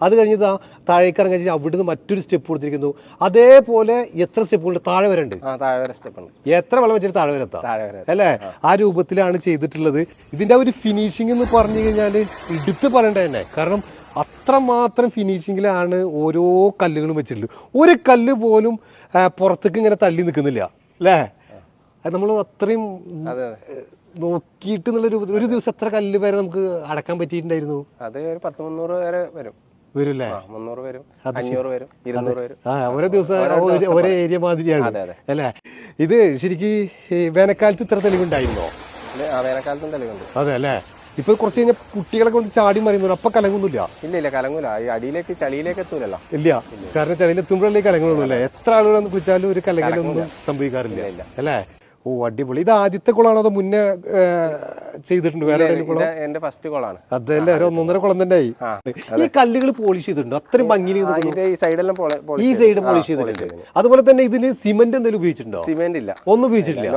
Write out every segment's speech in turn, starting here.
അത് കഴിഞ്ഞ് താഴേക്ക് ഇറങ്ങി അവിടുന്ന് മറ്റൊരു സ്റ്റെപ്പ് കൊടുത്തിരിക്കുന്നു. അതേപോലെ എത്ര സ്റ്റെപ്പുകളുണ്ട്? താഴെ വരെ ഉണ്ട്. എത്ര വെള്ളം വെച്ചിട്ട് താഴെ വരെ എത്താം അല്ലേ? ആ രൂപത്തിലാണ് ചെയ്തിട്ടുള്ളത്. ഇതിന്റെ ഒരു ഫിനിഷിംഗ് എന്ന് പറഞ്ഞു കഴിഞ്ഞാൽ എടുത്ത് പറയേണ്ട തന്നെ. കാരണം അത്രമാത്രം ഫിനിഷിങ്ങിലാണ് ഓരോ കല്ലുകളും വെച്ചിട്ടുള്ളത്. ഒരു കല്ല് പോലും പുറത്തേക്ക് ഇങ്ങനെ തള്ളി നിൽക്കുന്നില്ല അല്ലേ? അത് നമ്മൾ അത്രയും നോക്കിയിട്ട് ഒരു ദിവസം എത്ര കല്ല് വരെ നമുക്ക് അടക്കാൻ പറ്റിയിട്ടുണ്ടായിരുന്നു? അത് ഒരു 100-300 വരെ വരും. വരൂല്ലേ? 300 വരും, 500 വരും, 200 വരും. ഓരോ ദിവസം ഒരേ ഏരിയ മാതിരിയാണ് അല്ലേ? ഇത് ശരിക്കും വേനൽക്കാലത്ത് ഇത്ര തെളിവുണ്ടായിരുന്നോ? വേനൽക്കാലത്തും തെളിവുണ്ട്. അതെ അല്ലേ? ഇപ്പൊ കുറച്ച് കഴിഞ്ഞാൽ കുട്ടികളെ കൊണ്ട് ചാടി മറിയുന്നു. അപ്പൊ കലങ്ങുന്നില്ല? ഇല്ല കലങ്ങൂല. അടിയിലേക്ക് ചളിയിലേക്ക് എത്തൂലല്ലോ. ഇല്ല, കാരണം ചളിയിലെത്തുമ്പോഴല്ലേ കലങ്ങളുള്ളൂ അല്ലേ? എത്ര ആളുകളൊന്ന് കുളിച്ചാലും ഒരു കലങ്ങലൊന്നും സംഭവിക്കാറില്ല അല്ലേ? ഓ അടിപൊളി. ഇത് ആദ്യത്തെ കുളമാണോ അതോ മുന്നേ ചെയ്തിട്ടുണ്ട്? വേറെ എന്റെ ഫസ്റ്റ് കുളമാണ്. അതല്ലേ? 1.5 കുളം തന്നെ ആയി. ഈ കല്ലുകൾ പോളിഷ് ചെയ്തിട്ടുണ്ട് അത്രയും ഭംഗി. ഈ സൈഡ് പോളിഷ് ചെയ്തിട്ടുണ്ട്. അതുപോലെ തന്നെ ഇതിന് സിമെന്റ് എന്തെങ്കിലും ഉപയോഗിച്ചിട്ടുണ്ടോ? സിമെന്റ് ഇല്ല, ഒന്നും ഉപയോഗിച്ചിട്ടില്ല.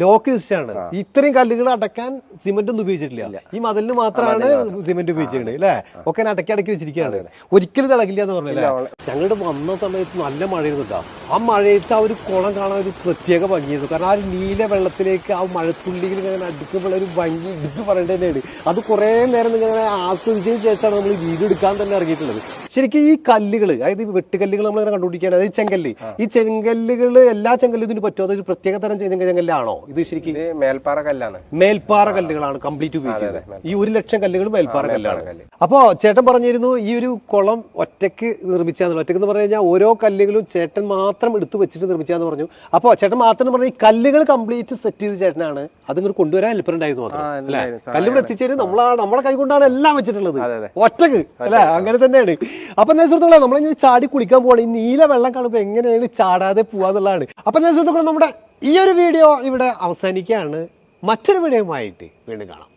ലോക്ക് സിസ്റ്റം ആണ്. ഇത്രയും കല്ലുകൾ അടക്കാൻ സിമെന്റ് ഒന്നും ഉപയോഗിച്ചിട്ടില്ല. ഈ മതിലിന് മാത്രമാണ് സിമെന്റ് ഉപയോഗിച്ചിട്ടുണ്ട് അല്ലേ? ഒക്കെ അടക്കി വെച്ചിരിക്കുകയാണ്. ഒരിക്കലും തിളകില്ല എന്ന് പറഞ്ഞല്ലേ? ഞങ്ങളുടെ വന്ന സമയത്ത് നല്ല മഴയായിരുന്നു. ആ മഴയത്ത് ആ ഒരു കുളം കാണാൻ ഒരു പ്രത്യേക ഭംഗിയായിരുന്നു. കാരണം ആ നീല വെള്ളത്തിലേക്ക് ആ മഴത്തുള്ളികൾ ഇങ്ങനെ അടുക്കുമ്പോൾ ഒരു ഭംഗി എടുത്ത് പറയേണ്ടത് തന്നെയാണ്. അത് കുറെ നേരം ഇങ്ങനെ ആസ്വദിച്ചതിന് ശേഷമാണ് നമ്മൾ വീഡിയോ എടുക്കാൻ തന്നെ ഇറങ്ങിയിട്ടുള്ളത്. ശരിക്കും ഈ കല്ലുകൾ, അതായത് ഈ വെട്ടുകല്ലുകൾ നമ്മളിങ്ങനെ കണ്ടുപിടിക്കുകയാണ്. അതായത് ചെങ്കല്ല്, ഈ ചെങ്കല്ലുകൾ എല്ലാ ചെങ്കല്ലും ഇതിന് പറ്റുമോ? അതൊരു പ്രത്യേക തരം ചെങ്കല്ലാണോ ഇത്? ശരിക്കും മേൽപ്പാറ കല്ലാണ്. മേൽപ്പാറ കല്ലുകളാണ് കംപ്ലീറ്റ് ഉപയോഗിച്ചത്. ഈ 1,00,000 കല്ലുകൾ മേൽപ്പാറ കല്ലാണ്. അപ്പോ ചേട്ടൻ പറഞ്ഞിരുന്നു ഈ ഒരു കുളം ഒറ്റയ്ക്ക് നിർമ്മിച്ചാന്ന്. ഒറ്റയ്ക്ക് എന്ന് പറഞ്ഞു കഴിഞ്ഞാൽ ഓരോ കല്ലുകളും ചേട്ടൻ മാത്രം എടുത്തു വെച്ചിട്ട് നിർമ്മിച്ചാന്ന് പറഞ്ഞു. അപ്പൊ ചേട്ടൻ മാത്രം പറഞ്ഞ ഈ കല്ലുകൾ കംപ്ലീറ്റ് സെറ്റ് ചെയ്ത് ചേട്ടനാണ് അതിങ്ങോട്ട് കൊണ്ടുവരാൻ ഹെൽപ്പറുണ്ടായിരുന്നു അല്ലേ? കല്ലുകൾ എത്തിച്ചേരും നമ്മുടെ കൈ കൊണ്ടാണ് എല്ലാം വെച്ചിട്ടുള്ളത് ഒറ്റക്ക് അല്ലെ? അങ്ങനെ തന്നെയാണ്. അപ്പൊ എന്താ സുഹൃത്തുക്കളെ, നമ്മളിങ്ങനെ ചാടി കുളിക്കാൻ പോവാണ്. ഈ നീല വെള്ളം കാണുമ്പോൾ എങ്ങനെയാണ് ചാടാതെ പോവാന്നുള്ളതാണ്. അപ്പൊ എന്താ സുഹൃത്തുക്കളെ, നമ്മുടെ ഈ ഒരു വീഡിയോ ഇവിടെ അവസാനിക്കുകയാണ്. മറ്റൊരു വീഡിയോയുമായിട്ട് വീണ്ടും കാണാം.